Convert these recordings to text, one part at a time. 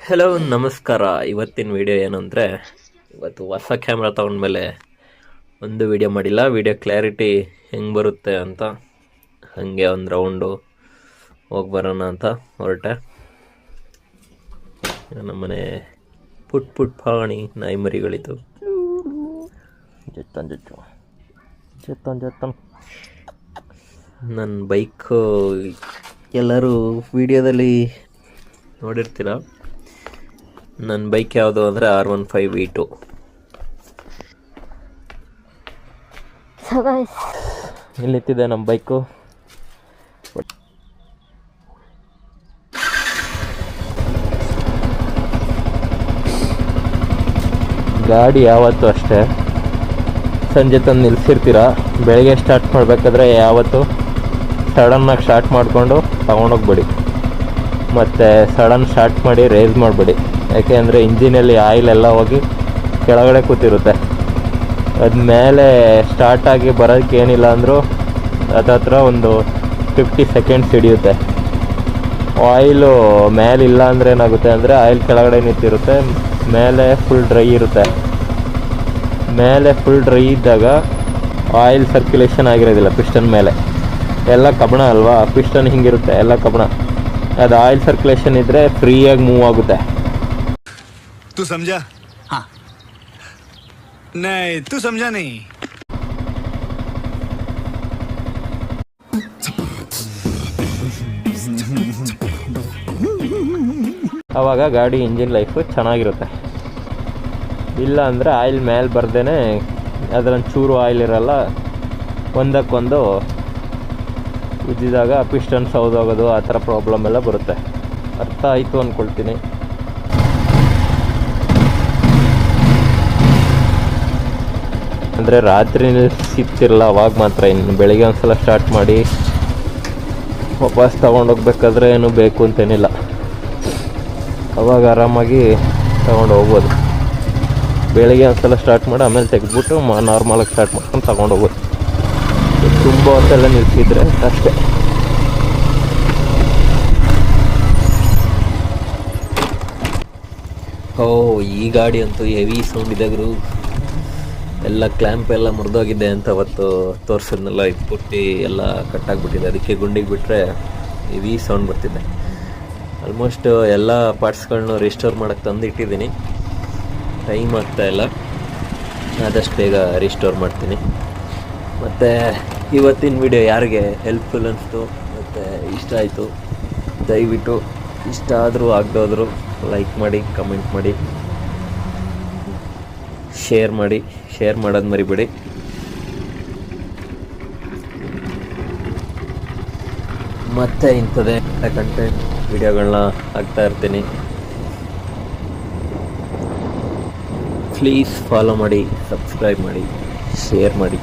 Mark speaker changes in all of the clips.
Speaker 1: Hello ನಮಸ್ಕಾರ. ಇವತ್ತಿನ video ಏನು ಅಂದರೆ, ಇವತ್ತು ಹೊಸ ಕ್ಯಾಮ್ರಾ ತೊಗೊಂಡ್ಮೇಲೆ ಒಂದು ವಿಡಿಯೋ ಮಾಡಿಲ್ಲ. ವಿಡಿಯೋ ಕ್ಲಾರಿಟಿ ಹೆಂಗೆ ಬರುತ್ತೆ ಅಂತ ಹಾಗೆ ಒಂದು ರೌಂಡು ಹೋಗಿ ಬರೋಣ ಅಂತ ಹೊರಟೆ. ನಮ್ಮನೆ ಪುಟ್ ಪಾಣಿ ನಾಯಿ ಮರಿಗಳಿತು. ನನ್ನ ಬೈಕು ಎಲ್ಲರೂ ವಿಡಿಯೋದಲ್ಲಿ ನೋಡಿರ್ತೀರ. ನನ್ನ ಬೈಕ್ ಯಾವುದು ಅಂದರೆ R15 V2. ಇಲ್ಲಿತ್ತಿದೆ ನಮ್ಮ ಬೈಕು. ಗಾಡಿ ಯಾವತ್ತೂ ಅಷ್ಟೇ, ಸಂಜೆ ತಂದು ನಿಲ್ಲಿಸಿರ್ತೀರ, ಬೆಳಗ್ಗೆ ಸ್ಟಾರ್ಟ್ ಮಾಡಬೇಕಾದ್ರೆ ಯಾವತ್ತು ಸಡನ್ನಾಗಿ ಸ್ಟಾರ್ಟ್ ಮಾಡಿಕೊಂಡು ತಗೊಂಡೋಗ್ಬೇಡಿ. ಮತ್ತು ಸಡನ್ ಸ್ಟಾರ್ಟ್ ಮಾಡಿ ರೇಸ್ ಮಾಡಬೇಡಿ. ಯಾಕೆ ಅಂದರೆ ಇಂಜಿನಲ್ಲಿ ಆಯಿಲ್ ಎಲ್ಲ ಹೋಗಿ ಕೆಳಗಡೆ ಕೂತಿರುತ್ತೆ. ಅದು ಮೇಲೆ ಸ್ಟಾರ್ಟಾಗಿ ಬರೋಕ್ಕೆ ಏನಿಲ್ಲ ಅಂದರೂ ಹತ್ರ ಒಂದು 50 ಸೆಕೆಂಡ್ಸ್ ಹಿಡಿಯುತ್ತೆ. ಆಯಿಲು ಮೇಲಿಲ್ಲ ಅಂದರೆ ಏನಾಗುತ್ತೆ ಅಂದರೆ ಆಯಿಲ್ ಕೆಳಗಡೆ ನಿಂತಿರುತ್ತೆ, ಮೇಲೆ ಫುಲ್ ಡ್ರೈ ಇರುತ್ತೆ. ಮೇಲೆ ಫುಲ್ ಡ್ರೈ ಇದ್ದಾಗ ಆಯಿಲ್ ಸರ್ಕ್ಯುಲೇಷನ್ ಆಗಿರೋದಿಲ್ಲ ಪಿಸ್ಟನ್ ಮೇಲೆ. ಎಲ್ಲ ಕಬ್ಬಣ ಅಲ್ವಾ, ಪಿಸ್ಟನ್ ಹಿಂಗಿರುತ್ತೆ ಎಲ್ಲ ಕಬ್ಬಣ. ಅದು ಆಯಿಲ್ ಸರ್ಕ್ಯುಲೇಷನ್ ಇದ್ದರೆ ಫ್ರೀಯಾಗಿ ಮೂವ್ ಆಗುತ್ತೆ.
Speaker 2: तू समझा? हाँ नहीं तू समझा नहीं.
Speaker 1: ಆವಾಗ ಗಾಡಿ ಇಂಜಿನ್ ಲೈಫು ಚೆನ್ನಾಗಿರುತ್ತೆ. ಇಲ್ಲ ಅಂದರೆ ಆಯಿಲ್ ಮೇಲೆ ಬರ್ದೇ ಅದರಲ್ಲಿ ಚೂರು ಆಯಿಲ್ ಇರಲ್ಲ, ಒಂದಕ್ಕೊಂದು ಉಜ್ಜಿದಾಗ ಪಿಸ್ಟನ್ ಸೌದೋಗೋದು ಆ ಥರ ಪ್ರಾಬ್ಲಮ್ ಎಲ್ಲ ಬರುತ್ತೆ. ಅರ್ಥ ಆಯಿತು ಅಂದ್ಕೊಳ್ತೀನಿ. ಅಂದರೆ ರಾತ್ರಿ ಸಿಗ್ತಿರಲ್ಲ ಅವಾಗ ಮಾತ್ರ. ಇನ್ನು ಬೆಳಿಗ್ಗೆ ಒಂದ್ಸಲ ಸ್ಟಾರ್ಟ್ ಮಾಡಿ ವಾಪಸ್ ತೊಗೊಂಡೋಗ್ಬೇಕಾದ್ರೆ ಏನು ಬೇಕು ಅಂತೇನಿಲ್ಲ, ಅವಾಗ ಆರಾಮಾಗಿ ತೊಗೊಂಡು ಹೋಗ್ಬೋದು. ಬೆಳಿಗ್ಗೆ ಒಂದ್ಸಲ ಸ್ಟಾರ್ಟ್ ಮಾಡಿ ಆಮೇಲೆ ತೆಗೆದ್ಬಿಟ್ಟು ನಾರ್ಮಲಾಗಿ ಸ್ಟಾರ್ಟ್ ಮಾಡ್ಕೊಂಡು ತೊಗೊಂಡೋಗ್ಬೋದು. ತುಂಬ ಹೊತ್ತೆಲ್ಲ ನಿಲ್ಸಿದ್ರೆ ಅಷ್ಟೇ. ಈ ಗಾಡಿ ಅಂತೂ ಹೆವಿ ಸೌಂಡ್ ಇದೆ ಗುರು. ಎಲ್ಲ ಕ್ಲ್ಯಾಂಪ್ ಎಲ್ಲ ಮುರಿದೋಗಿದೆ ಅಂತ ಅವತ್ತು ತೋರಿಸಿದ್ನೆಲ್ಲ, ಪುಟ್ಟಿ ಎಲ್ಲ ಕಟ್ಟಾಗ್ಬಿಟ್ಟಿದೆ. ಅದಕ್ಕೆ ಗುಂಡಿಗೆ ಬಿಟ್ಟರೆ ಹೆವಿ ಸೌಂಡ್ ಬರ್ತಿದೆ. ಆಲ್ಮೋಸ್ಟ್ ಎಲ್ಲ ಪಾರ್ಟ್ಸ್ಗಳನ್ನೂ ರಿಸ್ಟೋರ್ ಮಾಡೋಕ್ಕೆ ತಂದು ಇಟ್ಟಿದ್ದೀನಿ. ಟೈಮ್ ಆಗ್ತಾಯಿಲ್ಲ, ಆದಷ್ಟು ಬೇಗ ರಿಸ್ಟೋರ್ ಮಾಡ್ತೀನಿ. ಮತ್ತು ಇವತ್ತಿನ ವಿಡಿಯೋ ಯಾರಿಗೆ ಹೆಲ್ಪ್ಫುಲ್ ಅನಿಸ್ತು ಮತ್ತು ಇಷ್ಟ ಆಯಿತು, ದಯವಿಟ್ಟು ಇಷ್ಟ ಆದರೂ ಆಗದೋದ್ರು ಲೈಕ್ ಮಾಡಿ, ಕಮೆಂಟ್ ಮಾಡಿ, ಶೇರ್ ಮಾಡೋದು ಮರಿಬೇಡಿ. ಮತ್ತೆ ಇಂಥದ್ದೇ ಕಂಟೆಂಟ್ ವಿಡಿಯೋಗಳನ್ನ ಹಾಕ್ತಾ ಇರ್ತೀನಿ. ಪ್ಲೀಸ್ ಫಾಲೋ ಮಾಡಿ, ಸಬ್ಸ್ಕ್ರೈಬ್ ಮಾಡಿ, ಶೇರ್ ಮಾಡಿ.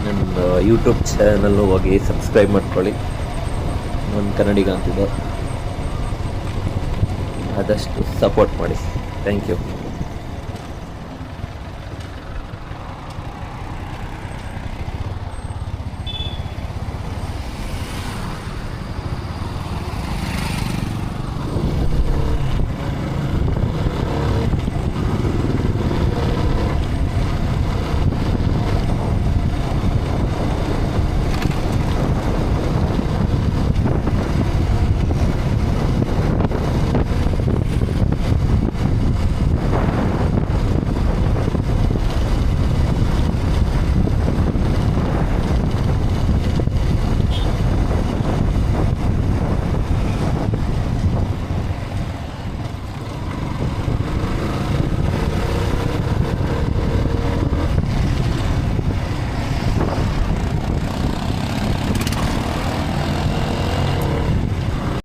Speaker 1: ನನ್ನ ಯೂಟ್ಯೂಬ್ ಚಾನಲ್ಲು ಹೋಗಿ ಸಬ್ಸ್ಕ್ರೈಬ್ ಮಾಡ್ಕೊಳ್ಳಿ. ಒಂದು ಕನ್ನಡಿಗ ಅಂತಿದೆ, ಆದಷ್ಟು ಸಪೋರ್ಟ್ ಮಾಡಿ. Thank you.